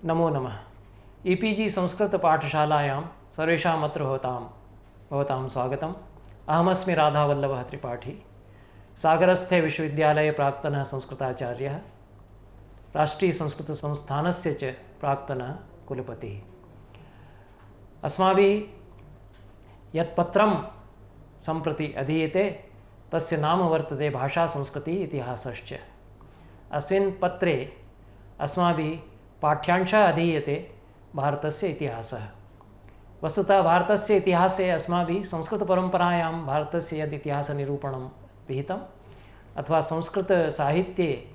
नमो नमः। ईपीजी संस्कृतपाठशालायां सर्वेषामत्र भवतां स्वागतम्। अहमस्मि राधावल्लभः त्रिपाठी, सागरस्थे विश्वविद्यालये प्राक्तनः संस्कृताचार्यः, राष्ट्रीयसंस्कृतसंस्थानस्य च प्राक्तनः कुलपतिः। अस्माभिः यत् पत्रं सम्प्रति अधीयते तस्य नाम वर्तते भाषासंस्कृतिः इतिहासश्च। अस्मिन् पत्रे अस्माभिः पाठ्यांशः अधीयते भारतस्य इतिहासः। वस्तुतः भारतस्य इतिहासे अस्माभिः संस्कृतपरम्परायां भारतस्य यद् इतिहासनिरूपणं विहितम् अथवा संस्कृतसाहित्ये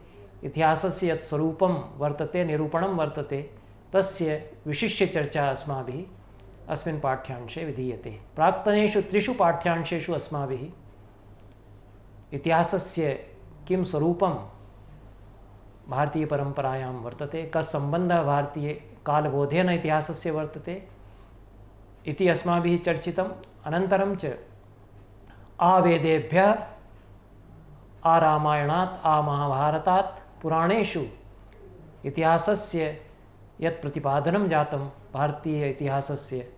इतिहासस्य यत् स्वरूपं वर्तते, निरूपणं वर्तते, तस्य विशिष्य चर्चा अस्माभिः अस्मिन् पाठ्यांशे विधीयते। प्राक्तनेषु 3 पाठ्यांशेषु अस्माभिः इतिहासस्य किं स्वरूपं भारतीयपरम्परायां वर्तते, कः सम्बन्धः भारतीयकालबोधेन इतिहासस्य वर्तते इति अस्माभिः चर्चितम्। अनन्तरं च आवेदेभ्यः आरामायणात् आमहाभारतात् पुराणेषु इतिहासस्य यत् प्रतिपादनं जातं भारतीय इतिहासस्य,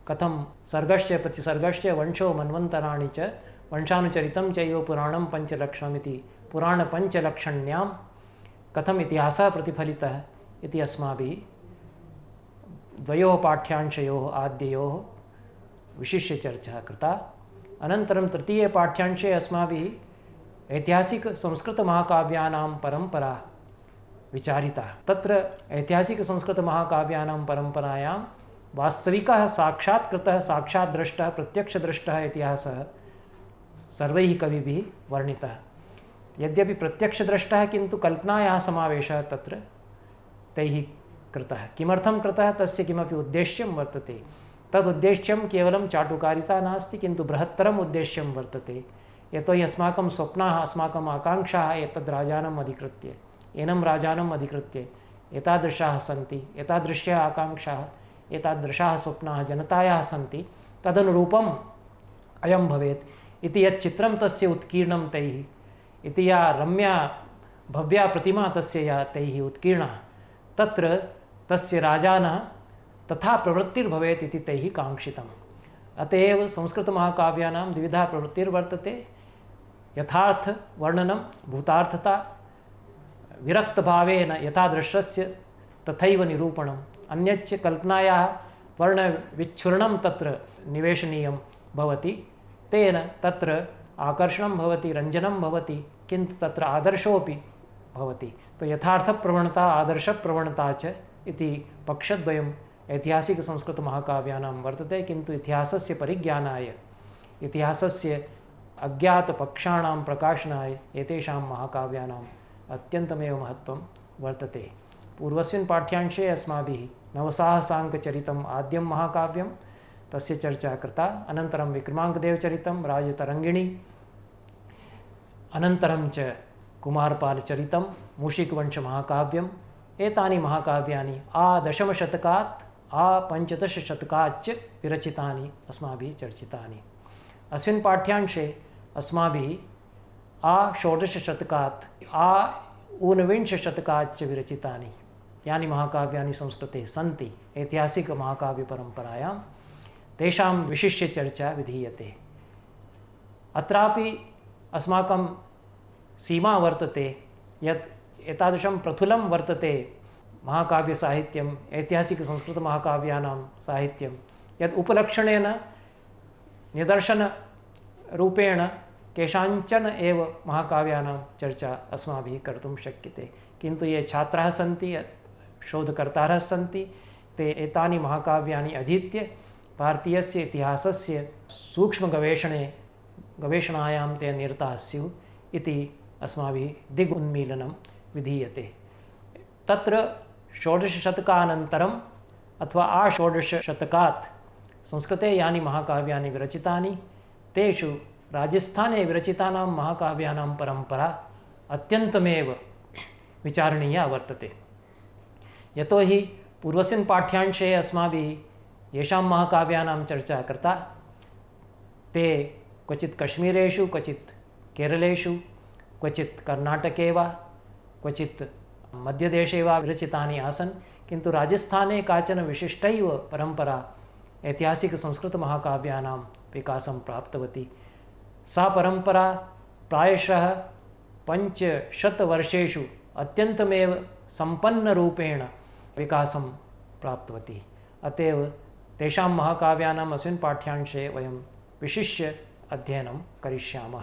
कथं सर्गश्च प्रतिसर्गश्च वंशो मन्वन्तराणि च वंशानुचरितं चैव पुराणं पञ्चलक्षणमिति पुराणपञ्चलक्षण्यां कथम् इतिहासः प्रतिफलितः इति अस्माभिः द्वयोः पाठ्यांशयोः आद्ययोः विशिष्य चर्चा कृता। अनन्तरं तृतीये पाठ्यांशे अस्माभिः ऐतिहासिकसंस्कृतमहाकाव्यानां परम्परा विचारिता। तत्र ऐतिहासिकसंस्कृतमहाकाव्यानां परम्परायां वास्तविकः साक्षात्कृतः साक्षाद्द्रष्टः प्रत्यक्षदृष्टः इतिहासः सर्वैः कविभिः वर्णितः। यद्यपि प्रत्यक्षदृष्टः किन्तु कल्पनायाः समावेशः तत्र तैः कृतः। किमर्थं कृतः? तस्य किमपि उद्देश्यं वर्तते। तदुद्देश्यं केवलं चाटुकारिता नास्ति, किन्तु बृहत्तरम् उद्देश्यं वर्तते। यतोहि अस्माकं स्वप्नाः, अस्माकम् आकाङ्क्षाः एतद् राजानम् अधिकृत्य, एनं राजानम् अधिकृत्य एतादृशाः सन्ति, एतादृश्याः आकाङ्क्षाः, एतादृशाः स्वप्नाः जनतायाः सन्ति, तदनुरूपम् अयं भवेत् इति यत् चित्रं तस्य उत्कीर्णं तैः, इति या रम्या भव्या प्रतिमा तस्य या तैः उत्कीर्णा, तत्र तस्य राजानः तथा प्रवृत्तिर्भवेत् इति तैः काङ्क्षितम्। अत एव संस्कृतमहाकाव्यानां द्विविधा प्रवृत्तिर्वर्तते। यथार्थवर्णनं, भूतार्थता, विरक्तभावेन यथा दृश्यस्य तथैव निरूपणम्। अन्यच्च कल्पनायाः वर्णविच्छूर्णं तत्र निवेशनीयं भवति, तेन तत्र आकर्षणं भवति, रञ्जनं भवति, किन्तु तत्र आदर्शोऽपि भवति। तो यथार्थप्रवणता आदर्शप्रवणता च इति पक्षद्वयम् ऐतिहासिकसंस्कृतमहाकाव्यानां वर्तते। किन्तु इतिहासस्य परिज्ञानाय, इतिहासस्य अज्ञातपक्षाणां प्रकाशनाय एतेषां महाकाव्यानाम् अत्यन्तमेव महत्त्वं वर्तते। पूर्वस्मिन् पाठ्यांशे अस्माभिः नवसाहसाङ्कचरितम् आद्यं महाकाव्यं, तस्य चर्चा कृता। अनन्तरं विक्रमाङ्कदेवचरितं, राजतरङ्गिणी, अनन्तरं च कुमारपालचरितं, मूषिकवंशमहाकाव्यम्। एतानि महाकाव्यानि आ-दशमशतकात् आ-पञ्चदशशतकाच्च विरचितानि अस्माभिः चर्चितानि। अस्मिन् पाठ्यांशे अस्माभिः आ-षोडशशतकात् आ-ऊनविंशशतकाच्च विरचितानि यानि महाकाव्यानि संस्कृते सन्ति ऐतिहासिकमहाकाव्यपरम्परायां, तेषां विशिष्य चर्चा विधीयते। अत्रापि अस्माकं सीमा वर्तते यत् एतादृशं प्रथुलं वर्तते महाकाव्यसाहित्यम्, ऐतिहासिकसंस्कृतमहाकाव्यानां साहित्यं, यत् उपलक्षणेन निदर्शनरूपेण केषाञ्चन एव महाकाव्यानां चर्चा अस्माभिः कर्तुं शक्यते। किन्तु ये छात्राः सन्ति, शोधकर्तारः सन्ति, ते एतानि महाकाव्यानि अधीत्य भारतीयस्य इतिहासस्य सूक्ष्मगवेषणायां ते निरताः स्युः इति अस्माभिः दिग्उन्मीलनं विधीयते। तत्र षोडशशतकानन्तरम् अथवा आ-षोडशशतकात् संस्कृते यानि महाकाव्यानि विरचितानि, तेषु राजस्थाने विरचितानां महाकाव्यानां परम्परा अत्यन्तमेव विचारणीया वर्तते। यतोहि पूर्वस्मिन् पाठ्यांशे अस्माभिः येषां महाकाव्यानां चर्चा कृता, ते क्वचित् कश्मीरेषु, क्वचित् केरलेषु, क्वचित् कर्नाटके वा, क्वचित् मध्यदेशे वा विरचितानि आसन्, किन्तु राजस्थाने काचन विशिष्टैव परम्परा ऐतिहासिकसंस्कृतमहाकाव्यानां विकासं प्राप्तवती। सा परम्परा प्रायशः 500 वर्षेषु अत्यन्तमेव सम्पन्नरूपेण विकासं प्राप्तवती। अत एव तेषां महाकाव्यानाम् अस्मिन् पाठ्यांशे वयं विशिष्य अध्ययनं करिष्यामः।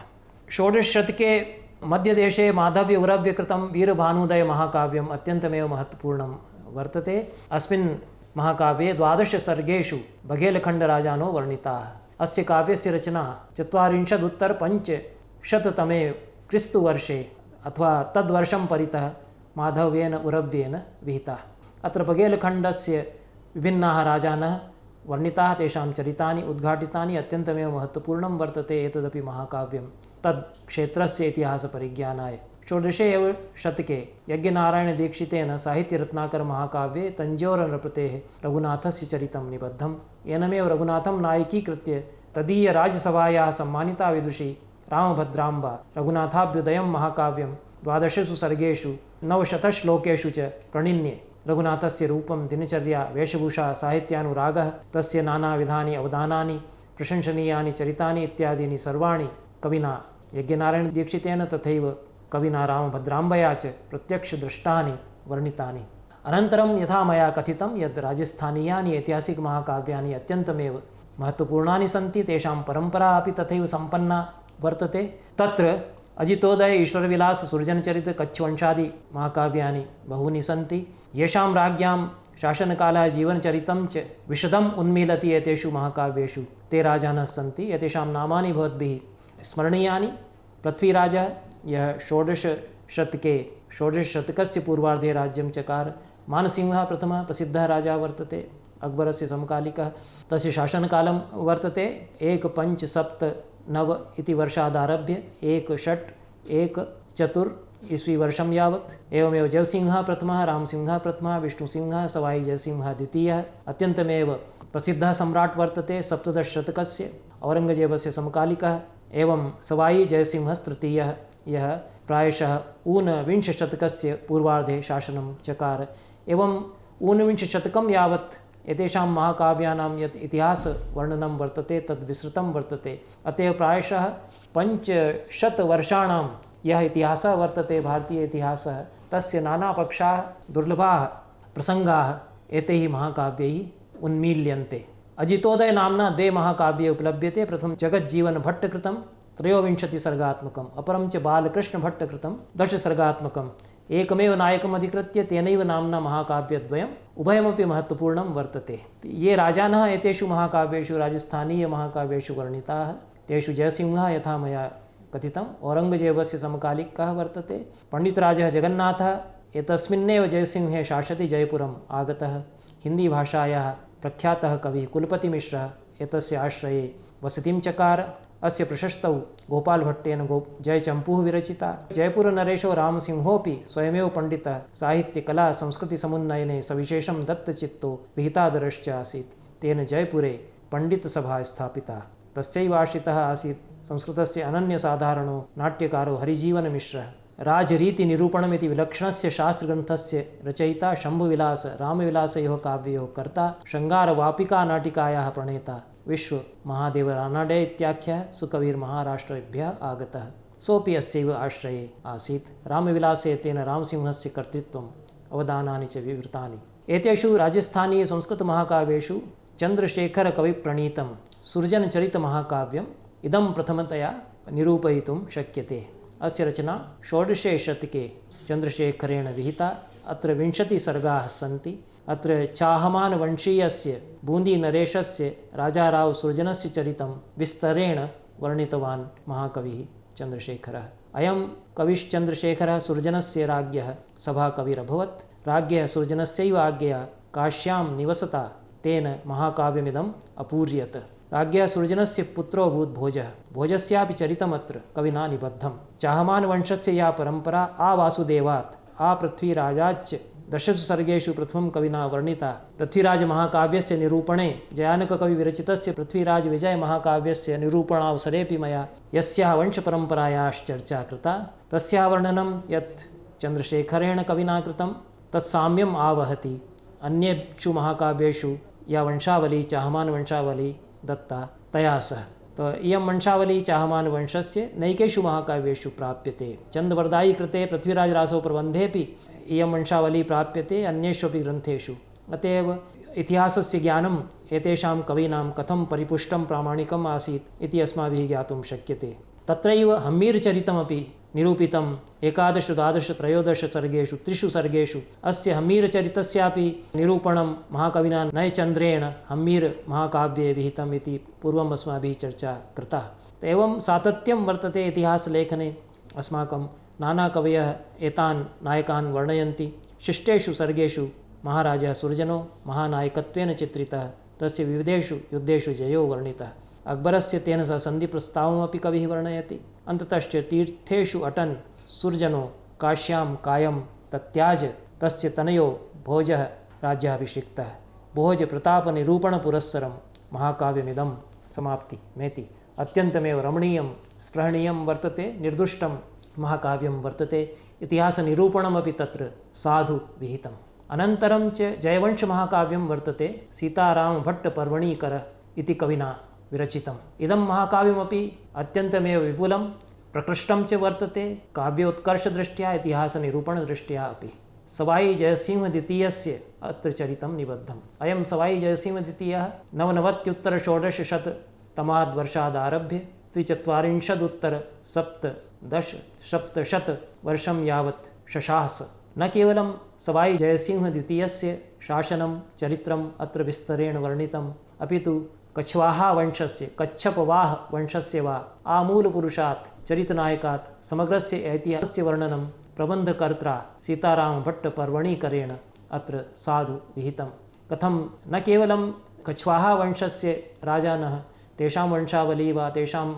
षोडशशतके मध्यदेशे माधव्य-उरव्यकृतं वीरभानुदयमहाकाव्यम् अत्यन्तमेव महत्त्वपूर्णं वर्तते। अस्मिन् महाकाव्ये 12 सर्गेषु बघेलखण्डराजानो वर्णिताः। अस्य काव्यस्य रचना 44उत्तर-500तमे क्रिस्तुवर्षे अथवा तद्वर्षं परितः माधव्येन उरव्येन विहिता। अत्र बघेलखण्डस्य विभिन्नाः राजानः वर्णिताः, तेषां चरितानि उद्घाटितानि। अत्यन्तमेव महत्त्वपूर्णं वर्तते एतदपि महाकाव्यं तद् क्षेत्रस्य इतिहासपरिज्ञानाय। षोडशे एव शतके यज्ञनारायणदीक्षितेन साहित्यरत्नाकरमहाकाव्ये तञ्जौरनृपतेः रघुनाथस्य चरितं निबद्धम्। येनमेव रघुनाथं नायकीकृत्य तदीयराजसभायाः सम्मानिता विदुषी रामभद्राम्बा रघुनाथाभ्युदयं महाकाव्यं 12 सर्गेषु 900 श्लोकेषु च प्रणिन्ये। रघुनाथस्य रूपं, दिनचर्या, वेशभूषा, साहित्यानुरागः, तस्य नानाविधानि अवदानानि, प्रशंसनीयानि चरितानि इत्यादीनि सर्वाणि कविना यज्ञनारायणदीक्षितेन तथैव कविना रामभद्राम्बया च प्रत्यक्षदृष्टानि वर्णितानि। अनन्तरं यथा मया कथितं यद् राजस्थानीयानि ऐतिहासिकमहाकाव्यानि अत्यन्तमेव महत्त्वपूर्णानि सन्ति, तेषां परम्परा अपि तथैव सम्पन्ना वर्तते। तत्र अजितोदय, ईश्वरविलास, सुरजनचरित, कच्छवंशादि महाकाव्यानि बहूनि सन्ति। येषां राज्ञां शासनकालः, जीवनचरितं च विशदम् उन्मीलति एतेषु महाकाव्येषु ते राजानः सन्ति। एतेषां नामानि भवद्भिः स्मरणीयानि। पृथ्वीराजः, यः षोडशशतकस्य पूर्वार्धे राज्यं चकार। मानसिंहः प्रथमः प्रसिद्धः राजा वर्तते, अक्बरस्य समकालिकः। तस्य शासनकालं वर्तते 1579 इति वर्षादारभ्य 1614 ईस्वीवर्षं यावत्। एवमेव जयसिंहः प्रथमः, रामसिंहः प्रथमः, विष्णुसिंहः, सवाई जयसिंहः द्वितीयः अत्यन्तमेव प्रसिद्धः सम्राट् वर्तते 17 शतकस्य, औरङ्गजेबस्य समकालिकः। एवं सवाई जयसिंहस्तृतीयः, यः प्रायशः ऊनविंश शतकस्य पूर्वार्धे शासनं चकार। एवं ऊनविंश शतकं यावत् एतेषां महाकाव्यानां यत् इतिहासवर्णनं वर्तते तद् विस्तृतं वर्तते। अत एव प्रायशः 500 वर्षाणां यः इतिहासः वर्तते, भारतीय इतिहासः, तस्य नानापक्षाः, दुर्लभाः प्रसङ्गाः एतैः महाकाव्यैः उन्मील्यन्ते। अजितोदय नाम्ना 2 महाकाव्ये उपलभ्यते। प्रथमं जगज्जीवनभट्टकृतं 23 सर्गात्मकम्, अपरं च बालकृष्णभट्टकृतं 10 सर्गात्मकम्। एकमेव नायकम् अधिकृत्य तेनैव नाम्ना महाकाव्यद्वयम्, उभयमपि महत्त्वपूर्णं वर्तते। ये राजानः एतेषु महाकाव्येषु राजस्थानीयमहाकाव्येषु वर्णिताः, तेषु जयसिंहः यथा मया कथितम् औरङ्गजेबस्य समकालिकः वर्तते। पण्डितराजः जगन्नाथः एतस्मिन्नेव जयसिंहे शासति जयपुरम् आगतः। हिन्दीभाषायाः प्रख्यातः कविः कुलपतिमिश्रः एतस्य आश्रये वसतिं चकार। अस्य प्रशस्तौ गोपालभट्टेन जयचम्पूः विरचिता। जयपुरनरेशो रामसिंहोऽपि स्वयमेव पण्डितः, साहित्यकला संस्कृतिसमुन्नयने सविशेषं दत्तचित्तो विहितादरश्च आसीत्। तेन जयपुरे पण्डितसभा स्थापिता। तस्यैव आश्रितः आसीत् संस्कृतस्य अनन्यसाधारणो नाट्यकारो हरिजीवनमिश्रः। राजरीतिनिरूपणमिति विलक्षणस्य शास्त्रग्रन्थस्य रचयिता, शम्भुविलास रामविलासयोः काव्ययोः कर्ता, शृङ्गारवापिका नाटिकायाः प्रणेता, विश्वमहादेवरानाडे इत्याख्यः सुकविर्महाराष्ट्रेभ्यः आगतः। सोऽपि अस्यैव आश्रये आसीत्। रामविलासे तेन रामसिंहस्य कर्तृत्वम्, अवदानानि च विवृतानि। एतेषु राजस्थानीयसंस्कृतमहाकाव्येषु चन्द्रशेखरकविप्रणीतं सुरजनचरितमहाकाव्यम् इदं प्रथमतया निरूपयितुं शक्यते। अस्य रचना षोडशे शतके चन्द्रशेखरेण विहिता। अत्र 20 सर्गाः सन्ति। अत्र चाहमानवंशीयस्य बून्दीनरेशस्य राजाराव सुरजनस्य चरितं विस्तरेण वर्णितवान् महाकविः चन्द्रशेखरः। अयं कविश्चन्द्रशेखरः सुरजनस्य राज्ञः सभाकविरभवत्। राज्ञः सुरजनस्यैव आज्ञया काश्यां निवसता तेन महाकाव्यमिदम् अपूर्यत। राज्ञः सुरजनस्य पुत्रोऽभूत् भोजः। भोजस्यापि चरितमत्र कविना निबद्धम्। चाहमानवंशस्य या परम्परा आवासुदेवात् आपृथ्वीराजाच्च 10 सर्गेषु प्रथमं कविना वर्णिता। पृथ्वीराजमहाकाव्यस्य निरूपणे जयानककविविरचितस्य पृथ्वीराजविजयमहाकाव्यस्य निरूपणावसरेऽपि मया यस्याः वंशपरम्परायाश्चर्चा कृता, तस्याः वर्णनं यत् चन्द्रशेखरेण कविना कृतं तत्साम्यम् आवहति। अन्येषु महाकाव्येषु या वंशावली चाहमान वंशावली दत्ता तया सह। तो इयं वंशावली चाहमान वंशस्य नैकेषु महाकाव्येषु प्राप्यते। चन्दवरदायी कृते पृथ्वीराजरासो प्रबन्धेपि इयं वंशावली प्राप्यते अन्येष्वपि ग्रन्थेषु। अत एव इतिहासस्य ज्ञानम् एतेषां कवीनां कथं परिपुष्टं प्रामाणिकम् आसीत् इति अस्माभिः ज्ञातुं शक्यते। तत्रैव हम्मीरचरितमपि निरूपितम् 11, 12, 13 सर्गेषु 3 सर्गेषु। अस्य हम्मीरचरितस्यापि निरूपणं महाकविना नयचन्द्रेण हम्मीर महाकाव्ये विहितम् इति पूर्वम् अस्माभिः चर्चा कृता। एवं सातत्यं वर्तते इतिहासलेखने। अस्माकं नानाकवयः एतान् नायकान् वर्णयन्ति। शिष्टेषु सर्गेषु महाराजः सुरजनो महानायकत्वेन चित्रितः, तस्य विविधेषु युद्धेषु जयो वर्णितः। अक्बरस्य तेन सह सन्धिप्रस्तावमपि कविः वर्णयति। अन्ततश्च तीर्थेषु अटन् सुरजनो काश्यां कायं तत्याज तस्य तनयो भोजः राज्याभिषिक्तः। भोज प्रतापनिरूपणपुरस्सरं महाकाव्यमिदं समाप्ति मेति। अत्यन्तमेव रमणीयं स्पृहणीयं वर्तते, निर्दुष्टं महाकाव्यं वर्तते। इतिहासनिरूपणमपि तत्र साधु विहितम्। अनन्तरं च जयवंशमहाकाव्यं वर्तते, सीतारामभट्टपर्वणीकर इति कविना विरचितम्। इदं महाकाव्यमपि अत्यन्तमेव विपुलं प्रकृष्टं च वर्तते, काव्योत्कर्षदृष्ट्या इतिहासनिरूपणदृष्ट्या अपि। सवाई जयसिंह द्वितीयस्य अत्र चरितं निबद्धम्। अयं सवाई जयसिंह द्वितीयः 99-षोडशशततमाद्वर्षादारभ्य 43-उत्तर-सप्तदशसप्तशत वर्षं यावत् शशास। न केवलं सवाई जयसिंह द्वितीयस्य शासनं चरित्रम् अत्र विस्तरेण वर्णितम्, अपि तु कछवाहा वंशस्य कच्छपवाह वंशस्य वा आमूलपुरुषात् चरितनायकात् समग्रस्य ऐतिहासस्य वर्णनं प्रबन्धकर्त्रा सीतारामभट्टपर्वणीकरेण अत्र साधु विहितं। कथं न केवलं कछवाहा वंशस्य राजानः तेषां वंशावली वा तेषां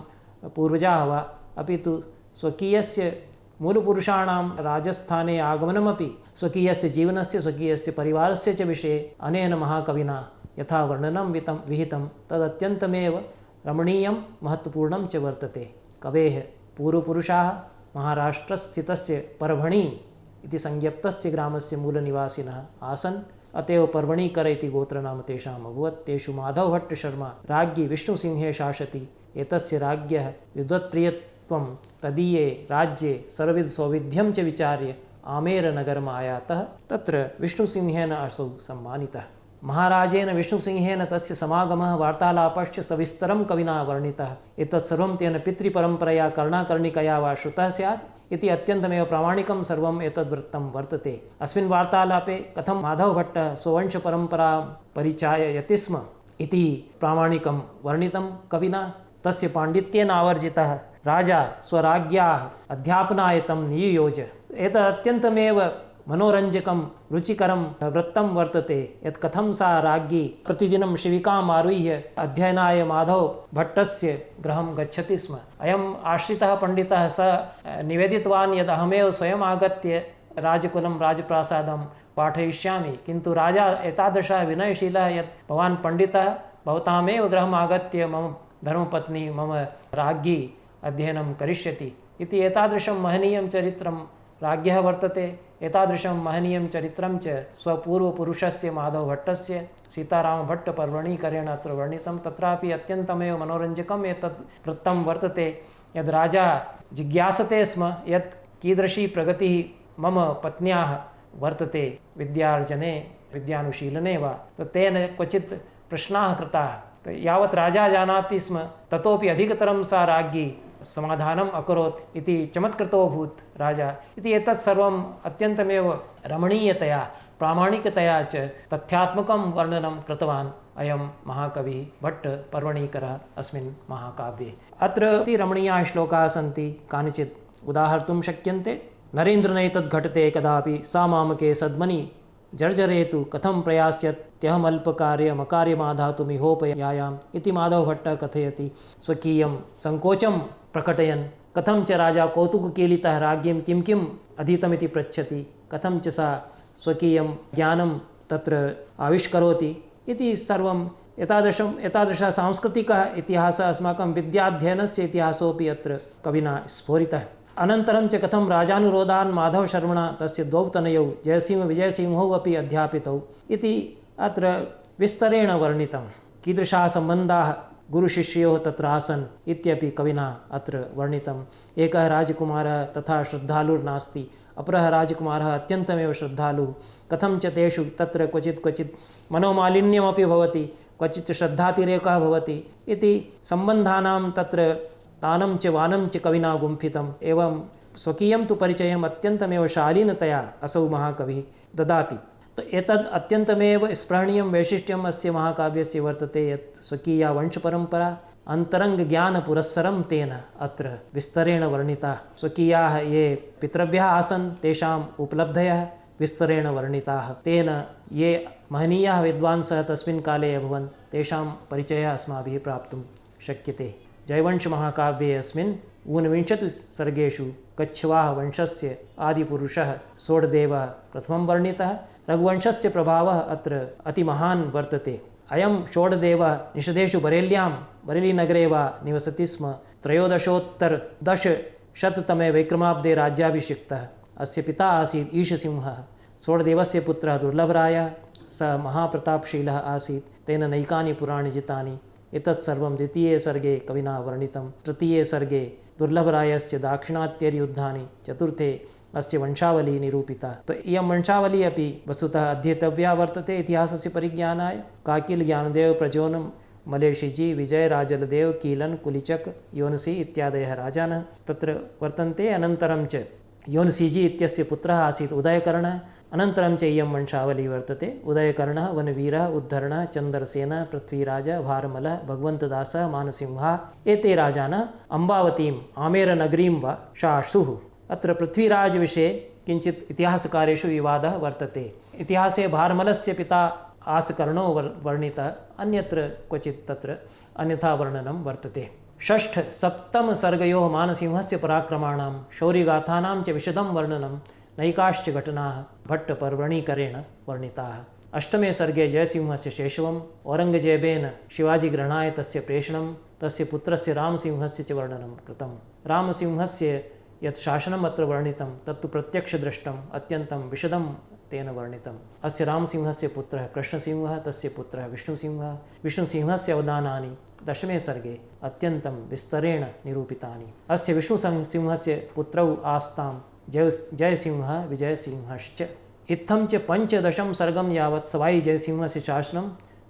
पूर्वजाः वा, अपि तु स्वकीयस्य मूलपुरुषाणां राजस्थाने आगमनमपि स्वकीयस्य जीवनस्य स्वकीयस्य परिवारस्य च विषये अनेन महाकविना यथा वर्णनं विहितं तदत्यन्तमेव रमणीयं महत्त्वपूर्णं च वर्तते। कवेः पूर्वपुरुषाः महाराष्ट्रस्थितस्य परभणी इति संज्ञप्तस्य ग्रामस्य मूलनिवासिनः आसन्। अत एव पर्वणीकर इति गोत्रनाम तेषाम् अभवत्। तेषु माधवभट्टशर्मा राज्ञी विष्णुसिंहे शासति। एतस्य राज्ञः विद्वत्प्रियत्वं तदीये राज्ये सर्वविधसौविध्यं च विचार्य आमेरनगरम् आयातः। तत्र विष्णुसिंहेन असौ सम्मानितः। महाराजेन विष्णुसिंहेन तस्य समागमः वार्तालापश्च सविस्तरं कविना वर्णितः। एतत् सर्वं तेन पितृपरम्परया कर्णाकर्णिकया वा श्रुतः स्यात् इति अत्यन्तमेव प्रामाणिकं सर्वम् एतद्वृत्तं वर्तते। अस्मिन् वार्तालापे कथं माधवभट्टः स्ववंशपरम्परां परिचाययति स्म इति प्रामाणिकं वर्णितं कविना। तस्य पाण्डित्येन आवर्जितः राजा स्वराज्ञ्याः अध्यापनाय तं नियुयोज। एतत् अत्यन्तमेव मनोरञ्जकं रुचिकरं वृत्तं वर्तते यत् कथं सा राज्ञी प्रतिदिनं शिविकाम् आरुह्य अध्ययनाय माधवभट्टस्य गृहं गच्छति स्म। अयम् आश्रितः पण्डितः स निवेदितवान् यद् अहमेव स्वयम् आगत्य राजकुलं राजप्रासादं पाठयिष्यामि, किन्तु राजा एतादृशः विनयशीलः यत् भवान् पण्डितः भवतामेव गृहम् आगत्य मम धर्मपत्नी मम राज्ञी अध्ययनं करिष्यति इति एतादृशं महनीयं चरित्रं राज्ञः वर्तते। एतादृशं महनीयं चरित्रं च स्वपूर्वपुरुषस्य माधवभट्टस्य सीतारामभट्टपर्वणीकरेण अत्र वर्णितं। तत्रापि अत्यन्तमेव मनोरञ्जकम् एतत् वृत्तं वर्तते यद् राजा जिज्ञासते स्म यत् कीदृशी प्रगतिः मम पत्न्याः वर्तते विद्यार्जने विद्यानुशीलने वा। तेन क्वचित् प्रश्नाः कृताः। यावत् राजा जानाति स्म ततोपि अधिकतरं सा राज्ञी समाधानम् अकरोत् इति चमत्कृतोऽभूत् राजा इति। एतत् सर्वम् अत्यन्तमेव रमणीयतया प्रामाणिकतया च तथ्यात्मकं वर्णनं कृतवान् अयं महाकविः भट्टपर्वणीकरः अस्मिन् महाकाव्ये। अत्र अति रमणीयाः श्लोकाः सन्ति, कानिचित् उदाहर्तुं शक्यन्ते। नरेन्द्रनैतद्घटते कदापि सा मामके सद्मनि जर्जरेतु कथं प्रयास्यत्यहमल्पकार्यमकार्यमाधातुमिहोपयायाम् इति माधवभट्टः कथयति स्वकीयं सङ्कोचं प्रकटयन्। कथं च राजा कौतुककीलितः राज्ञीं किं किम् अधीतमिति पृच्छति, कथं च सा स्वकीयं ज्ञानं तत्र आविष्करोति इति सर्वं एतादृशः सांस्कृतिकः इतिहासः अस्माकं विद्याध्ययनस्य इतिहासोऽपि अत्र कविना स्फोरितः। अनन्तरं च कथं राजानुरोधान् माधवशर्मणा तस्य द्वौ तनयौ जयसिंह विजयसिंहौ अपि अध्यापितौ इति अत्र विस्तरेण वर्णितं। कीदृशाः सम्बन्धाः गुरुशिष्ययोः तत्र आसन् इत्यपि कविना अत्र वर्णितम्। एकः राजकुमारः तथा श्रद्धालुर्नास्ति, अपरः राजकुमारः अत्यन्तमेव श्रद्धालुः। कथं च तेषु तत्र क्वचित् मनोमालिन्यमपि भवति, क्वचित् श्रद्धातिरेकः भवति इति सम्बन्धानां तत्र तानं च वानं च कविना गुम्फितम्। एवं स्वकीयं तु परिचयम् अत्यन्तमेव शालीनतया असौ महाकविः ददाति। एतद् अत्यन्तमेव स्पृहणीयं वैशिष्ट्यम् अस्य महाकाव्यस्य वर्तते यत् स्वकीया वंशपरम्परा अन्तरङ्गज्ञानपुरस्सरं तेन अत्र विस्तरेण वर्णिता। स्वकीयाः ये पितृव्यः आसन् तेषाम् उपलब्धयः विस्तरेण वर्णिताः। तेन ये महनीयाः विद्वांसः तस्मिन् काले अभवन् तेषां परिचयः अस्माभिः प्राप्तुं शक्यते। जयवंशमहाकाव्ये अस्मिन् ऊनविंशतिः सर्गेषु कच्छवाह वंशस्य आदिपुरुषः सोढदेवः प्रथमं वर्णितः। रघुवंशस्य प्रभावः अत्र अतिमहान् वर्तते। अयं षोडदेवः निषदेषु बरेलीनगरे वा निवसति स्म। 1310 विक्रमाब्दे राज्याभिषिक्तः। अस्य पिता आसीत् ईशसिंहः। षोडदेवस्य पुत्रः दुर्लभरायः। सः महाप्रतापशीलः आसीत्। तेन नैकानि पुराणानि जितानि। एतत् सर्वं द्वितीये सर्गे कविना वर्णितं। तृतीये सर्गे दुर्लभरायस्य दाक्षिणात्ययुद्धानि, चतुर्थे अस्य वंशावली निरूपिता। तो इयं वंशावली अपि वस्तुतः अध्येतव्या वर्तते इतिहासस्य परिज्ञानाय। काकिल, ज्ञानदेव, प्रजोन, मलेशिजी, विजय, राजलदेव, कीलन, कुलिचक, योनसी इत्यादयः राजानः तत्र वर्तन्ते। अनन्तरं च योनसीजी इत्यस्य पुत्रः आसीत् उदयकर्णः। अनन्तरं च इयं वंशावली वर्तते। उदयकर्णः, वनवीरः, उद्धरणः, चन्द्रसेनः, पृथ्वीराजः, भारमलः, भगवन्तदासः, मानसिंहः एते राजानः अम्बावतीम् आमेरनगरीं वा शासुः। अत्र पृथ्वीराजविषये किञ्चित् इतिहासकारेषु विवादः वर्तते। इतिहासे भारमलस्य पिता आसकर्णो वर्णितः, अन्यत्र क्वचित् तत्र अन्यथा वर्णनं वर्तते। षष्ठ सप्तम सर्गयोः मानसिंहस्य पराक्रमाणां शौर्यगाथानां च विशदं वर्णनं नैकाश्च घटनाः भट्टपर्वणीकरेण वर्णिताः। अष्टमे सर्गे जयसिंहस्य शैशवम्, औरङ्गजेबेन शिवाजीग्रहणाय तस्य प्रेषणं, तस्य पुत्रस्य रामसिंहस्य च वर्णनं कृतं। रामसिंहस्य यत् शासनम् अत्र वर्णितं तत्तु प्रत्यक्षदृष्टम् अत्यन्तं विशदं तेन वर्णितम्। अस्य रामसिंहस्य पुत्रः कृष्णसिंहः, तस्य पुत्रः विष्णुसिंहः। विष्णुसिंहस्य अवदानानि दशमे सर्गे अत्यन्तं विस्तरेण निरूपितानि। अस्य विष्णुसिंहस्य पुत्रौ आस्तां जयसिंहः, विजयसिंहश्च। इत्थं च 15 सर्गं यावत् सवाई जयसिंहस्य शासनं,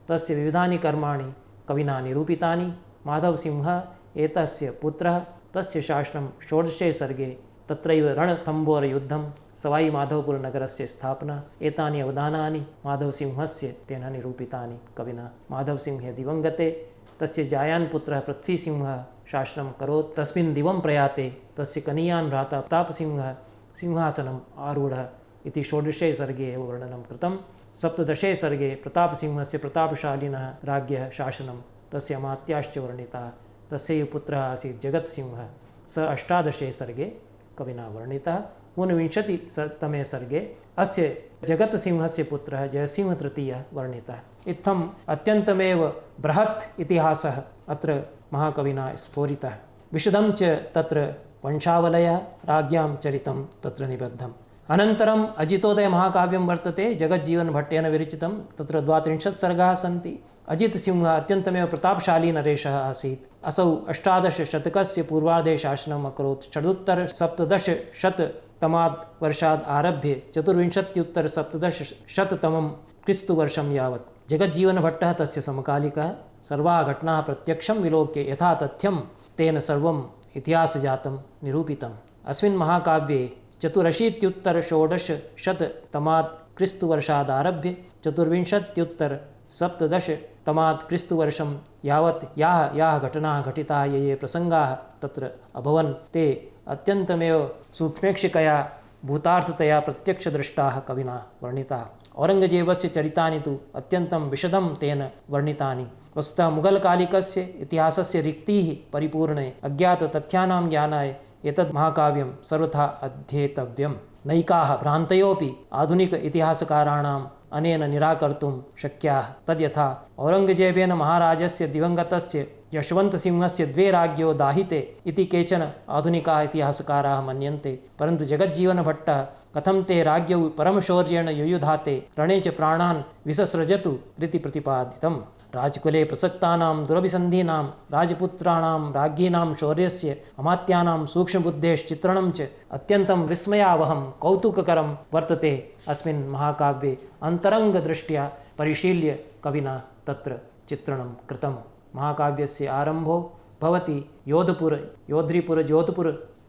तस्य विविधानि कर्माणि कविना निरूपितानि। माधवसिंहः एतस्य पुत्रः, तस्य शासनं 16 सर्गे, तत्रैव रणथम्बोरयुद्धं, सवाई माधवपुरनगरस्य स्थापना एतानि अवदानानि माधवसिंहस्य तेन निरूपितानि कविना। माधवसिंहे दिवङ्गते, तस्य जायान् पुत्रः पृथ्वीसिंहः शासनं करोत्। तस्मिन् दिवं प्रयाते तस्य कनीयान् भ्राता प्रतापसिंहः सिंहासनम् आरूढः इति 16 सर्गे एव वर्णनं कृतं। 17 सर्गे प्रतापसिंहस्य प्रतापशालिनः राज्ञः शासनं, तस्य अमात्याश्च वर्णिताः। तस्यैव पुत्रः आसीत् जगत्सिंहः। स 18 सर्गे कविना वर्णितः। 29 सर्गे अस्य जगत्सिंहस्य पुत्रः जयसिंह तृतीयः वर्णितः। इत्थम् अत्यन्तमेव बृहत् इतिहासः अत्र महाकविना स्फोरितः। विशदं च तत्र वंशावलयः, राज्ञां चरितं तत्र निबद्धम्। अनन्तरम् अजितोदयमहाकाव्यं वर्तते, जगज्जीवनभट्टेन विरचितं। तत्र 32 सर्गाः सन्ति। अजितसिंहः अत्यन्तमेव प्रतापशाली नरेशः आसीत्। असौ 18 शतकस्य पूर्वार्धे शासनम् अकरोत्। षडुत्तर-1700तमात् वर्षात् आरभ्य 24-1700 क्रिस्तुवर्षं यावत् जगज्जीवनभट्टः तस्य समकालिकः। सर्वाः घटनाः प्रत्यक्षं विलोक्य यथा तथ्यं तेन सर्वम् इतिहासजातं निरूपितम्। अस्मिन् महाकाव्ये 84-1600तमात् क्रिस्तुवर्षादारभ्य 24-1700तमात् क्रिस्तुवर्षं यावत् याः घटनाः घटिताः, ये प्रसङ्गाः तत्र अभवन्, ते अत्यन्तमेव सूक्ष्मेक्षिकया भूतार्थतया प्रत्यक्षदृष्टाः कविना वर्णिताः। औरङ्गजेबस्य चरितानि तु अत्यन्तं विशदं तेन वर्णितानि। वस्तुतः मुगलकालिकस्य इतिहासस्य रिक्तीः परिपूर्णे अज्ञाततथ्यानां ज्ञानाय एतत् महाकाव्यं सर्वथा अध्येतव्यम्। नैकाः भ्रान्तयोऽपि आधुनिक इतिहासकाराणां अनेन निराकर्तुं शक्याः। तद्यथा औरङ्गजेबेन महाराजस्य दिवङ्गतस्य यशवन्तसिंहस्य 2 राज्ञो दाहिते इति केचन आधुनिकाः इतिहासकाराः मन्यन्ते, परन्तु जगज्जीवनभट्टः कथं ते राज्ञौ परमशौर्येण युयुधाते रणे च प्राणान् विससृजतु इति प्रतिपादितम्। राजकुले प्रसक्तानां दुरभिसन्धीनां राजपुत्राणां राज्ञीनां शौर्यस्य अमात्यानां सूक्ष्मबुद्धेश्चित्रणं च अत्यन्तं विस्मयावहं कौतुककरं वर्तते। अस्मिन् महाकाव्ये अन्तरङ्गदृष्ट्या परिशील्य कविना तत्र चित्रणं कृतम्। महाकाव्यस्य आरम्भो भवति जोधपुर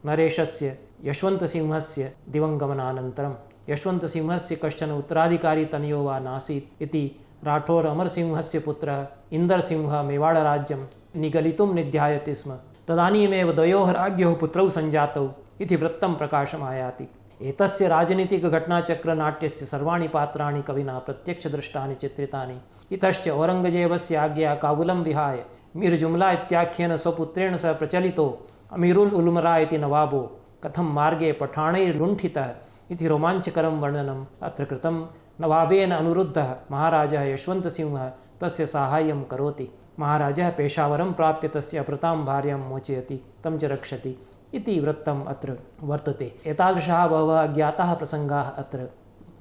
नरेशस्य यशवन्तसिंहस्य दिवङ्गमनानन्तरं। यशवन्तसिंहस्य कश्चन उत्तराधिकारी तनयो वा नासीत् इति राठौर अमरसिंहस्य पुत्रः इन्दरसिंहः मेवाड़राज्यं निगलितुं निध्यायति स्म। तदानीमेव 2 राज्ञोः पुत्रौ सञ्जातौ इति वृत्तं प्रकाशमायाति। एतस्य राजनीतिकघटनाचक्रनाट्यस्य सर्वाणि पात्राणि कविना प्रत्यक्षदृष्टानि चित्रितानि। इतश्च औरङ्गजेबस्य आज्ञया काबुलं विहाय मीर् जुम्ला इत्याख्येन स्वपुत्रेण सह प्रचलितो अमीरुल उलमरा इति नवाबो कथं मार्गे पठाणैर्लुण्ठितः इति रोमाञ्चकरं वर्णनम् अत्र कृतं। नवाबेन अनुरुद्धः महाराजः यशवन्तसिंहः तस्य साहाय्यं करोति। महाराजः पेशावरं प्राप्य तस्य अपृतां भार्यां मोचयति, तं च रक्षति इति वृत्तम् अत्र वर्तते। एतादृशाः बहवः अज्ञाताः प्रसङ्गाः अत्र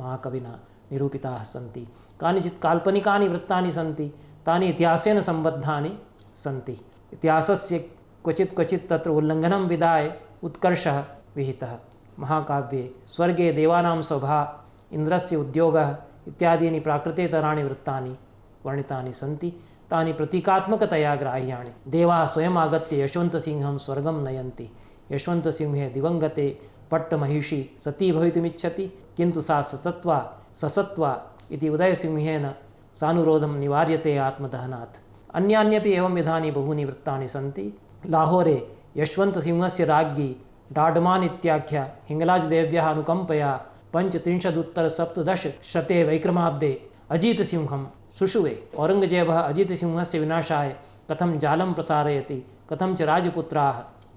महाकविना निरूपिताः सन्ति। कानिचित् काल्पनिकानि वृत्तानि सन्ति, तानि इतिहासेन सम्बद्धानि सन्ति। इतिहासस्य क्वचित् तत्र उल्लङ्घनं विधाय उत्कर्षः विहितः। महाकाव्ये स्वर्गे देवानां सभा, इन्द्रस्य उद्योगः इत्यादीनि प्राकृतेतराणि वृत्तानि वर्णितानि सन्ति। तानि प्रतीकात्मकतया ग्राह्याणि। देवाः स्वयम् आगत्य यशवन्तसिंहं स्वर्गं नयन्ति। यशवन्तसिंहे दिवङ्गते पट्टमहिषी सती भवितुमिच्छति, किन्तु सा ससत्वा इति उदयसिंहेन सानुरोधं निवार्यते आत्मदहनात्। अन्यान्यपि एवं विधानि बहूनि वृत्तानि सन्ति। लाहोरे यशवन्तसिंहस्य राज्ञी डाडमान् इत्याख्या हिङ्गलाजदेव्याः अनुकम्पया 35-17 वैक्रमाब्दे अजितसिंहं सुषुवे। औरङ्गजेबः अजितसिंहस्य विनाशाय कथं जालं प्रसारयति, कथं च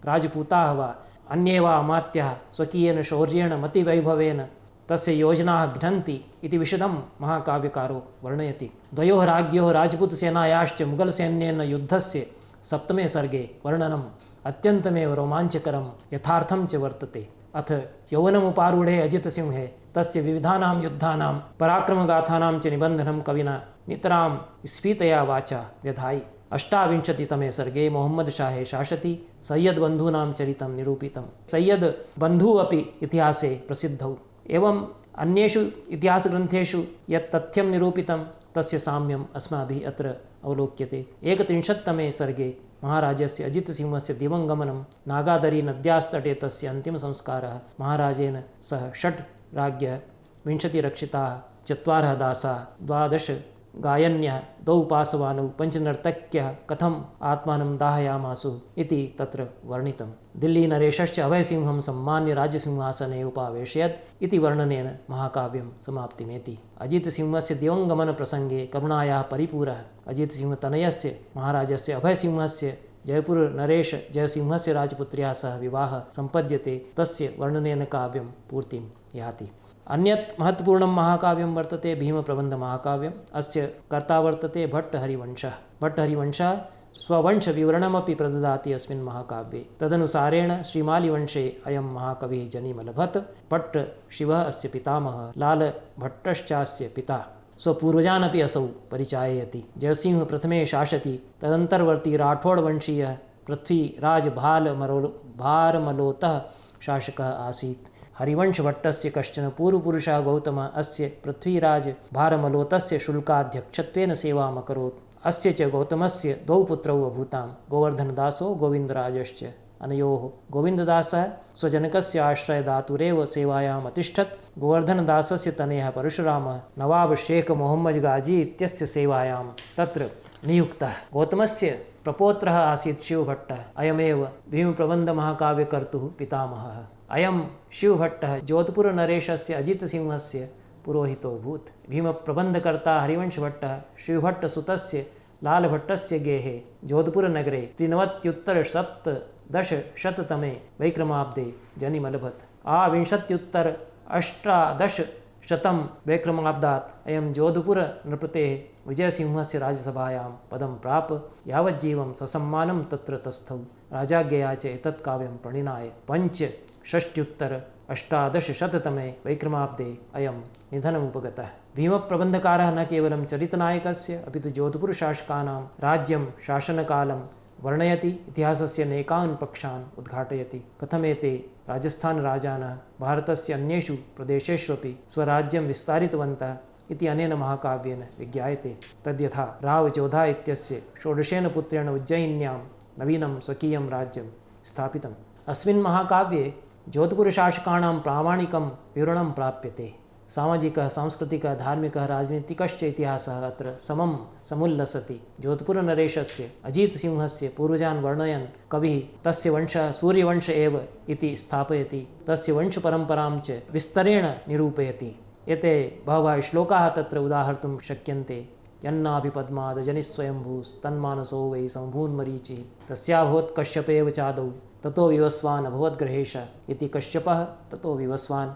राजपूताः वा अन्ये वा अमात्याः स्वकीयेन शौर्येण मतिवैभवेन तस्य योजनाः घ्नन्ति इति विशदं महाकाव्यकारो वर्णयति। 2 राज्ञोः राजपूतसेनायाश्च मुगलसैन्येन युद्धस्य 7मे सर्गे वर्णनम् अत्यन्तमेव रोमाञ्चकरं यथार्थं च वर्तते। अथ यौवनमुपारूढे अजितसिंहे तस्य विविधानां युद्धानां पराक्रमगाथानां च निबन्धनं कविना नितरां स्फीतया वाचा व्यधायि। 28तमे सर्गे मोहम्मद शाहे शासति सय्यद बन्धूनां चरितं निरूपितं। सय्यद बन्धुः अपि इतिहासे प्रसिद्धौ। एवं अन्येषु इतिहासग्रन्थेषु यत् तथ्यं निरूपितं तस्य साम्यम् अस्माभिः अत्र अवलोक्यते। 31तमे सर्गे महाराजस्य अजितसिंहस्य दिवङ्गमनं, नागादरी नद्यास्तटे तस्य अन्तिमसंस्कारः, महाराजेन सह 6 राज्ञः, 20 रक्षिताः, 4 दासाः, 12 गायन्यः, 2 पासवानौ, 5 नर्तक्यः कथम् आत्मानं दाहयामासु इति तत्र वर्णितं। दिल्लीनरेशश्च अभयसिंहं सम्मान्य राजसिंहासने उपावेशयत् इति वर्णनेन महाकाव्यं समाप्तिमेति। अजितसिंहस्य दिवङ्गमनप्रसङ्गे करुणायाः परिपूरः अजितसिंहतनयस्य महाराजस्य अभयसिंहस्य जयपुरनरेश जयसिंहस्य राजपुत्र्याः सह विवाहः सम्पद्यते। तस्य वर्णनेन काव्यं पूर्तिं याति। अन्यत् महत्वपूर्णं महाकाव्यं वर्तते भीमप्रबन्धमहाकाव्यम्। अस्य कर्ता वर्तते भट्टहरिवंशः। भट्टहरिवंशः स्ववंशविवरणमपि प्रददाति अस्मिन् महाकाव्ये। तदनुसारेण श्रीमालिवंशे अयं महाकविः जनिमलभत। भट्टशिवः अस्य पितामहः, लालभट्टश्चास्य पिता। स्वपूर्वजानपि असौ परिचाययति। जयसिंह प्रथमे शासति, तदन्तर्वर्ती राठौडवंशीयः पृथ्वीराजभारमलोतः शासकः आसीत्। हरिवंशभट्टस्य कश्चन पूर्वपुरुषः गौतमः अस्य पृथ्वीराजभारमलोतस्य शुल्काध्यक्षत्वेन सेवाम् अकरोत्। अस्य च गौतमस्य 2 पुत्रौ अभूतां, गोवर्धनदासो गोविन्दराजश्च। अनयोः गोविन्ददासः स्वजनकस्य आश्रयदातुरेव सेवायाम् अतिष्ठत्। गोवर्धनदासस्य तनयः परशुरामः नवाब शेख मोहम्मद गाजी इत्यस्य सेवायां तत्र नियुक्तः। गौतमस्य प्रपौत्रः आसीत् शिवभट्टः। अयमेव भीमप्रबन्धमहाकाव्यकर्तुः पितामहः। अयं शिवभट्टः जोधपुरनरेशस्य अजितसिंहस्य पुरोहितोऽभूत्। भीमप्रबन्धकर्ता हरिवंशभट्टः शिवभट्टसुतस्य लालभट्टस्य गेहे जोधपुरनगरे 93-17 वैक्रमाब्दे जनिमलभत। 20-18 शतं वैक्रमाब्दात् अयं जोधपुरनृपतेः विजयसिंहस्य राजसभायां पदं प्राप यावज्जीवं ससम्मानं तत्र तस्थौ राजाज्ञया च एतत् काव्यं प्रणिनाय 5,65,अष्टादशशततमे वैक्रमाब्दे अयं निधनमुपगतः। भीमप्रबन्धकारः न केवलं चरितनायकस्य अपि तु जोधपुरशासकानां राज्यं शासनकालं वर्णयति, इतिहासस्य नैकान् पक्षान् उद्घाटयति। कथमेते राजस्थानराजानः भारतस्य अन्येषु प्रदेशेष्वपि स्वराज्यं विस्तारितवन्तः इति अनेन महाकाव्येन विज्ञायते। तद्यथा रावजोधा इत्यस्य षोडशेन पुत्रेण उज्जयिन्यां नवीनं स्वकीयं राज्यं स्थापितम्। अस्मिन् महाकाव्ये जोधपुरशासकानां प्रामाणिकं विवरणं प्राप्यते। सामाजिकः, सांस्कृतिकः, धार्मिकः, राजनीतिकश्च इतिहासः अत्र समं समुल्लसति। जोधपुरनरेशस्य अजितसिंहस्य पूर्वजान् वर्णयन् कविः तस्य वंशः सूर्यवंश एव इति स्थापयति, तस्य वंशपरम्परां च विस्तरेण निरूपयति। एते बहवः श्लोकाः तत्र उदाहर्तुं शक्यन्ते। यन्नाभिपद्मादजनिस्वयंभूस्तन्मानसो वै सम्भून्मरीचिः तस्याभवत् कश्यपेव चादौ ततो विवस्वान् अभवद्ग्रहेश इति कश्यपः ततो विवस्वान्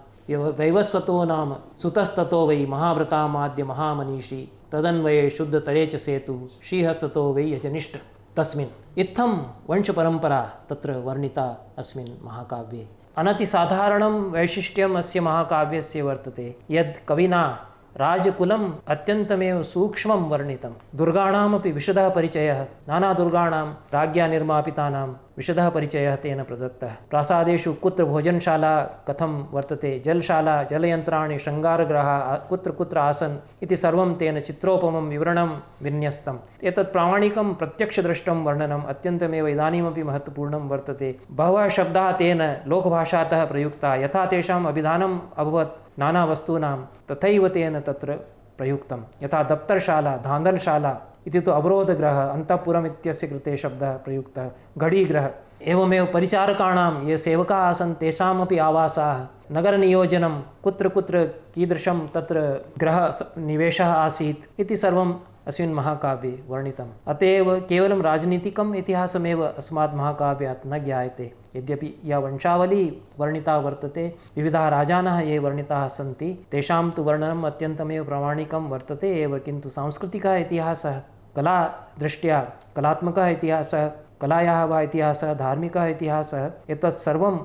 वैवस्वतो नाम सुतस्ततो वै महाव्रतामाद्य महामनीषी तदन्वये शुद्धतरे च सेतुः श्रीहस्ततो वै यजनिष्ठ। तस्मिन् इत्थं वंशपरम्परा तत्र वर्णिता अस्मिन् महाकाव्ये। अनतिसाधारणं वैशिष्ट्यम् अस्य महाकाव्यस्य वर्तते यद् कविना राजकुलम् अत्यन्तमेव सूक्ष्मं वर्णितं। दुर्गाणामपि विशदः परिचयः, नानादुर्गाणां राज्ञा निर्मापितानां विशदः परिचयः तेन प्रदत्तः। प्रासादेषु कुत्र भोजनशाला कथं वर्तते, जलशाला, जलयन्त्राणि, शृङ्गारगृहाः कुत्र कुत्र आसन् इति सर्वं तेन चित्रोपमं विवरणं विन्यस्तम्। एतत् प्रामाणिकं प्रत्यक्षदृष्टं वर्णनम् अत्यन्तमेव इदानीमपि महत्त्वपूर्णं वर्तते। बहवः शब्दाः तेन लोकभाषातः प्रयुक्ताः, यथा तेषाम् अभिधानम् अभवत् नानावस्तूनां तथैव तेन तत्र प्रयुक्तं। यथा दप्तरशाला, धान्दलशाला इति तु अवरोधगृहः, अन्तःपुरम् इत्यस्य कृते शब्दः प्रयुक्तः, घड़ीगृहः। एवमेव परिचारकाणां ये सेवकाः आसन् तेषामपि आवासाः, नगरनियोजनं कुत्र कुत्र कीदृशं तत्र गृहनिवेशः आसीत् इति सर्वम् अस्मिन् महाकाव्ये वर्णितम्। अत एव केवलं राजनीतिकम् इतिहासमेव अस्मात् महाकाव्यात् न ज्ञायते। यद्यपि या वंशावली वर्णिता वर्तते, विविधाः राजानः ये वर्णिताः सन्ति, तेषां तु वर्णनम् अत्यन्तमेव प्रामाणिकं वर्तते एव, किन्तु सांस्कृतिकः इतिहासः, कलादृष्ट्या कलात्मकः इतिहासः, कलायाः वा इतिहासः, धार्मिकः इतिहासः, एतत् सर्वं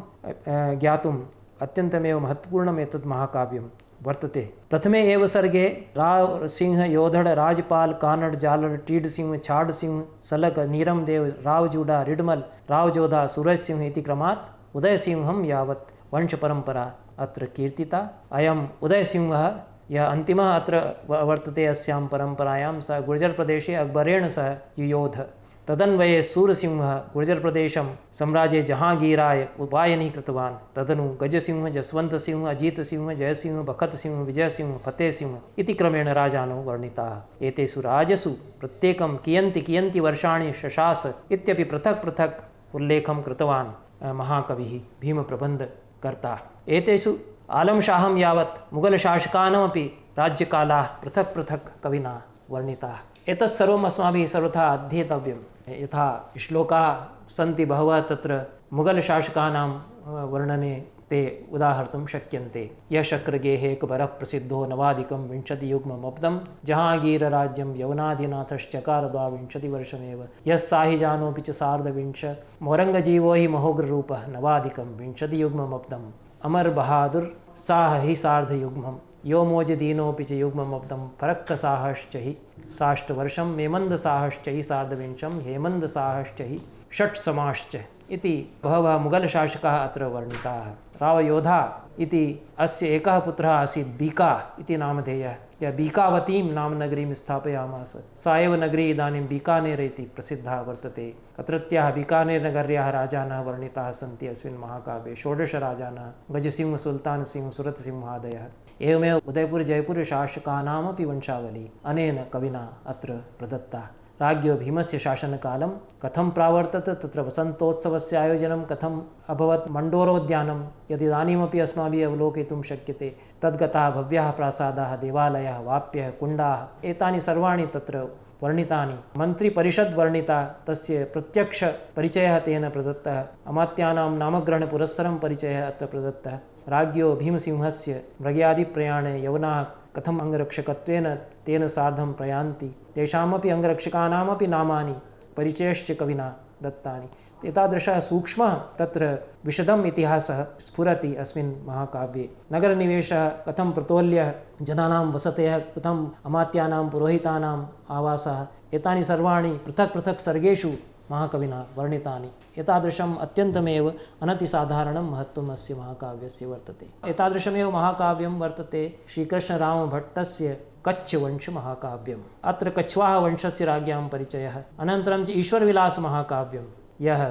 ज्ञातुम् अत्यन्तमेव महत्त्वपूर्णम् एतत् महाकाव्यं वर्तते। प्रथमे एव सर्गे राव सिंह योधड़ राजपाल कानड़ जालड़ टीड सिंह छाड़ सिंह सलक नीरम देव रावजूडा रिडमल रावजोधा सूरज सिंह इति क्रमात् उदयसिंहं यावत् वंशपरम्परा अत्र कीर्तिता। अयम् उदयसिंहः यः अन्तिमः अत्र वर्तते अस्यां परम्परायां, सः गुर्जरप्रदेशे अक्बरेण सह युयोध। तदन्वये सूरसिंहः गुर्जरप्रदेशं सम्राजे जहांगीराय उपायनीकृतवान्। तदनु गजसिंह, जसवन्तसिंह, अजीतसिंह, जयसिंह, बखतसिंह, विजयसिंह, फतेसिंह इति क्रमेण राजानो वर्णिताः। एतेषु राजसु प्रत्येकं कियन्ति कियन्ति वर्षाणि शशास इत्यपि पृथक् पृथक् उल्लेखं कृतवान् महाकविः भीमप्रबन्धकर्ता। एतेषु आलमशाहं यावत् मुगलशासकानामपि राज्यकालाः पृथक् पृथक् कविना वर्णिताः। एतत् सर्वम् अस्माभिः सर्वथा अध्येतव्यं। यथा श्लोकाः सन्ति बहवः तत्र मुगलशासकानां वर्णने ते उदाहर्तुं शक्यन्ते। यः शक्रगेः एकवरः प्रसिद्धो नवाधिकं 20युग्ममब्दं जहांगीरराज्यं यवनाधिनाथश्चकार 22 वर्षमेव यः साहिजानोऽपि च सार्धविंश मौरङ्गजीवो हि महोग्ररूपः नवाधिकं 20युग्ममब्दम् अमर बहादुर साह हि सार्धयुग्मं यो मोजदीनोऽपि च युग्ममब्दं फरक्कसाहश्च हि साष्टवर्षं मेमन्दसाहश्च हि सार्धविंशं हेमन्दसाहश्च हि षट्समाश्च इति बहवः मुगलशासकाः अत्र वर्णिताः। रावयोधा इति अस्य एकः पुत्रः आसीत् बीका इति नामधेयः। यः बीकावतीं नामनगरीं स्थापयामास, सा एव नगरी इदानीं बीकानेर् इति प्रसिद्धा वर्तते। अत्रत्याः बीकानेर् नगर्याः राजानः वर्णिताः सन्ति अस्मिन् महाकाव्ये। 16 राजानः, गजसिंह, सुल्तानसिंह, सुरतसिंहादयः। एवमेव उदयपुर जयपुर शासकानामपि वंशावली अनेन कविना अत्र प्रदत्ता। राज्ञो भीमस्य शासनकालं कथं प्रावर्तत, तत्र वसन्तोत्सवस्य आयोजनं कथम् अभवत्, मण्डोरोद्यानं यदिदानीमपि अस्माभिः अवलोकयितुं शक्यते, तद्गताः भव्याः प्रासादाः, देवालयाः, वाप्यः, कुण्डाः, एतानि सर्वाणि तत्र वर्णितानि। मन्त्रिपरिषद् वर्णिता, तस्य प्रत्यक्षपरिचयः तेन प्रदत्तः। अमात्यानां नामग्रहणपुरस्सरं परिचयः अत्र प्रदत्तः। राज्ञो भीमसिंहस्य मृगयादिप्रयाणे यवनाः कथम् अङ्गरक्षकत्वेन तेन सार्धं प्रयान्ति तेषामपि अङ्गरक्षकाणामपि नामानि परिचयश्च कविना दत्तानि। एतादृशः सूक्ष्मः तत्र विशदम् इतिहासः स्फुरति अस्मिन् महाकाव्ये। नगरनिवेशः कथं प्रतोल्य जनानां वसतयः, कथम् अमात्यानां पुरोहितानाम् आवासः, एतानि सर्वाणि पृथक् पृथक् सर्गेषु महाकविना वर्णितानि। एतादृशम् अत्यन्तमेव अनतिसाधारणं महत्त्वम् अस्य महाकाव्यस्य वर्तते। एतादृशमेव महाकाव्यं वर्तते श्रीकृष्णरामभट्टस्य कच्छवंशमहाकाव्यम्। अत्र कच्छवाः वंशस्य राज्ञां परिचयः। अनन्तरं च ईश्वरविलासमहाकाव्यं यः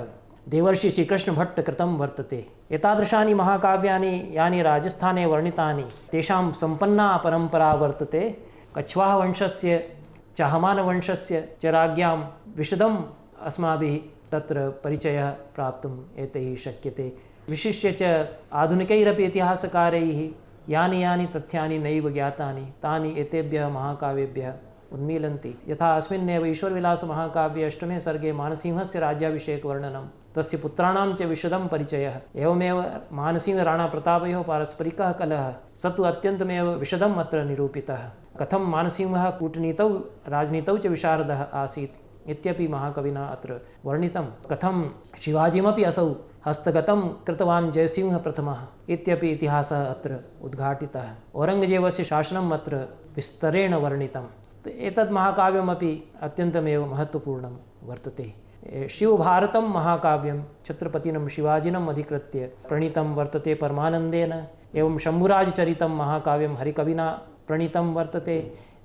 देवर्षि श्रीकृष्णभट्ट कृतं वर्तते। एतादृशानि महाकाव्यानि यानि राजस्थाने वर्णितानि तेषां सम्पन्ना परम्परा वर्तते। कच्छवाः वंशस्य चाहमानवंशस्य च राज्ञां विशदम् अस्माभिः तत्र परिचयः प्राप्तुम् एतैः शक्यते। विशिष्य च आधुनिकैरपि इतिहासकारैः यानि यानि तथ्यानि नैव ज्ञातानि तानि एतेभ्यः महाकाव्येभ्यः उन्मीलन्ति। यथा अस्मिन्नेव ईश्वरविलासमहाकाव्ये अष्टमे सर्गे मानसिंहस्य राज्याभिषेकवर्णनं, तस्य पुत्राणां च विशदं परिचयः। एवमेव मानसिंहराणाप्रतापयोः पारस्परिकः कलहः स तु अत्यन्तमेव विशदम् अत्र निरूपितः। कथं मानसिंहः कूटनीतौ राजनीतौ च विशारदः आसीत् इत्यपि महाकविना अत्र वर्णितं। कथं शिवाजीमपि असौ हस्तगतं कृतवान् जयसिंहः प्रथमः इत्यपि इतिहासः अत्र उद्घाटितः। औरङ्गजेबस्य शासनम् अत्र विस्तरेण वर्णितम्। एतद् महाकाव्यमपि अत्यन्तमेव महत्त्वपूर्णं वर्तते। शिवभारतं महाकाव्यं छत्रपतिनं शिवाजिनम् अधिकृत्य प्रणीतं वर्तते परमानन्देन। एवं शम्भुराजचरितं महाकाव्यं हरिकविना प्रणीतं वर्तते।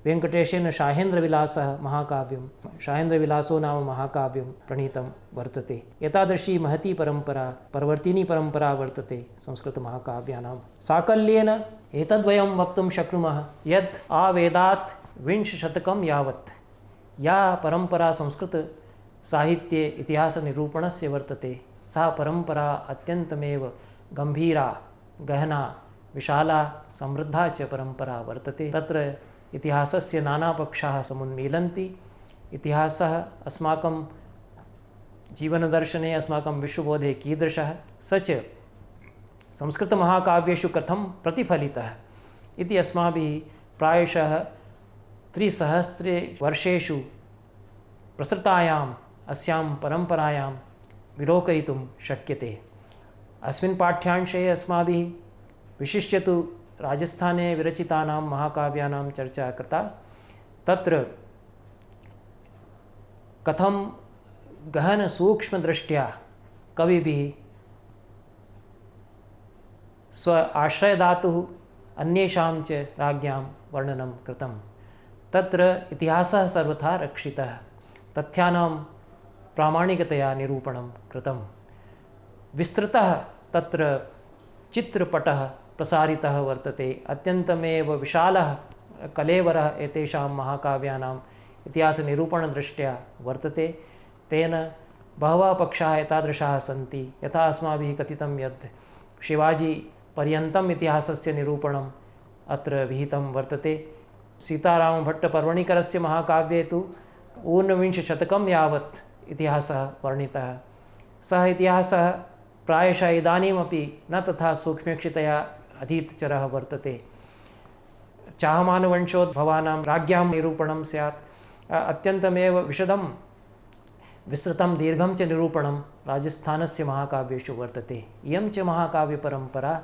वेङ्कटेशेन शाहेन्द्रविलासः महाकाव्यं, शाहेन्द्रविलासो नाम महाकाव्यं प्रणीतं वर्तते। एतादृशी महती परम्परा, परिवर्तिनी परम्परा वर्तते संस्कृतमहाकाव्यानां। साकल्येन एतद्वयं वक्तुं शक्नुमः यत् आवेदात् विंशशतकं यावत् या परम्परा संस्कृतसाहित्ये इतिहासनिरूपणस्य वर्तते सा परम्परा अत्यन्तमेव गम्भीरा, गहना, विशाला, समृद्धा च परम्परा वर्तते। तत्र इतिहासस्य नानापक्षाः समुन्मीलन्ति। इतिहासः अस्माकं जीवनदर्शने, अस्माकं विश्वबोधे कीदृशः, स च संस्कृतमहाकाव्येषु कथं प्रतिफलितः इति अस्माभिः प्रायशः 300 वर्षेषु प्रसृतायाम् अस्यां परम्परायां विलोकयितुं शक्यते। अस्मिन् पाठ्यांशे अस्माभिः विशिष्य तु राजस्थाने विरचितानां महाकाव्यानां चर्चा कृता। तत्र कथं गहनसूक्ष्मदृष्ट्या कविभिः स्व आश्रयदातुः अन्येषां च राज्ञां वर्णनं कृतं। तत्र इतिहासः सर्वथा रक्षितः, तथ्यानां प्रामाणिकतया निरूपणं कृतं। विस्तृतः तत्र चित्रपटः प्रसारितः वर्तते। अत्यन्तमेव विशालः कलेवरः एतेषां महाकाव्यानाम् इतिहासनिरूपणदृष्ट्या वर्तते। तेन बहवः पक्षाः एतादृशाः सन्ति। यथा अस्माभिः कथितं यत् शिवाजीपर्यन्तम् इतिहासस्य निरूपणम् अत्र विहितं वर्तते। सीतारामभट्टपर्वणिकरस्य महाकाव्ये तु ऊनविंशशतकं यावत् इतिहासः वर्णितः। सः इतिहासः प्रायशः इदानीमपि न तथा सूक्ष्मेक्षितया अधीतचरः वर्तते। चाहमानवंशोद्भवानां राज्ञां निरूपणं स्यात्। अत्यन्तमेव विशदं विस्तृतं दीर्घं च निरूपणं राजस्थानस्य महाकाव्येषु वर्तते। इयं च महाकाव्यपरम्परा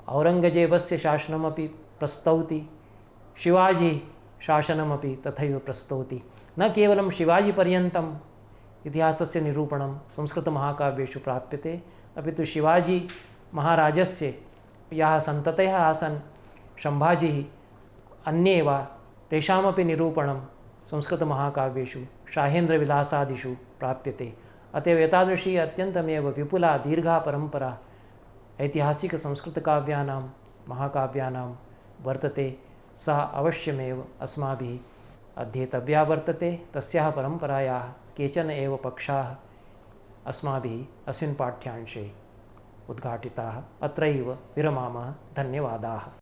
औरङ्गजेबस्य शासनमपि प्रस्तौति, शिवाजी शासनमपि तथैव प्रस्तौति। न केवलं शिवाजीपर्यन्तम् इतिहासस्य निरूपणं संस्कृतमहाकाव्येषु प्राप्यते, अपि तु शिवाजी महाराजस्य याः सन्ततयः आसन्, सम्भाजिः, अन्ये वा, तेषामपि निरूपणं संस्कृतमहाकाव्येषु शाहेन्द्रविलासादिषु प्राप्यते। अतएव एतादृशी अत्यन्तमेव विपुला दीर्घा परम्परा ऐतिहासिकसंस्कृतकाव्यानां महाकाव्यानां वर्तते। सा अवश्यमेव अस्माभिः अध्येतव्या वर्तते। तस्याः परम्परायाः केचन एव पक्षाः अस्माभिः अस्मिन् पाठ्यांशे उद्घाटिताः। अत्रैव विरमामः। धन्यवादाः।